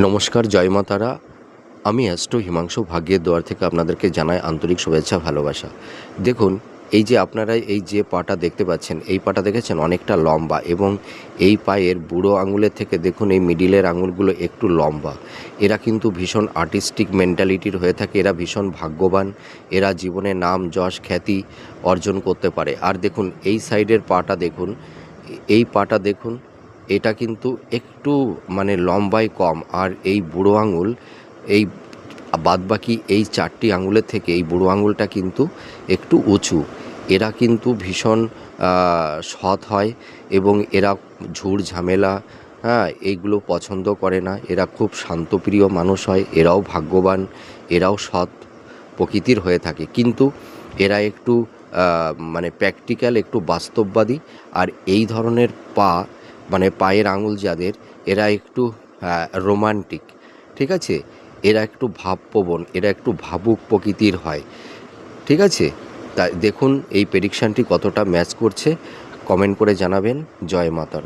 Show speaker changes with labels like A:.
A: নমস্কার, জয় মা তারা। আমি অ্যাস্ট্রো হিমাংশু ভাগ্যের দুয়ার থেকে আপনাদেরকে জানাই আন্তরিক শুভেচ্ছা, ভালোবাসা। দেখুন, এই যে আপনারা এই যে পাটা দেখতে পাচ্ছেন, এই পাটা দেখেছেন অনেকটা লম্বা, এবং এই পায়ের বুড়ো আঙুলের থেকে দেখুন এই মিডিলের আঙুলগুলো একটু লম্বা। এরা কিন্তু ভীষণ আর্টিস্টিক মেন্টালিটির হয়ে থাকে, এরা ভীষণ ভাগ্যবান, এরা জীবনে নাম যশ খ্যাতি অর্জন করতে পারে। আর দেখুন এই সাইডের পাটা দেখুন, এই পাটা দেখুন, এটা কিন্তু একটু মানে লম্বায় কম। আর এই বুড়ো আঙুল, এই বাদবাকি এই 4টি আঙুলের থেকে এই বুড়ো আঙুলটা কিন্তু একটু উঁচু। এরা কিন্তু ভীষণ সৎ হয়, এবং এরা ঝুট ঝামেলা, হ্যাঁ, এইগুলো পছন্দ করে না। এরা খুব শান্তপ্রিয় মানুষ হয়, এরাও ভাগ্যবান, এরাও সৎ প্রকৃতির হয়ে থাকে। কিন্তু এরা একটু মানে প্র্যাকটিক্যাল, একটু বাস্তববাদী। আর এই ধরনের পা, মানে পায়ের আঙুল যাদের, এরা একটু রোমান্টিক, ঠিক আছে? এরা একটু ভাবপ্রবণ, এরা একটু ভাবুক প্রকৃতির হয়, ঠিক আছে? তাই দেখুন এই প্রেডিকশানটি কতটা ম্যাচ করছে, কমেন্ট করে জানাবেন। জয় মা তারা।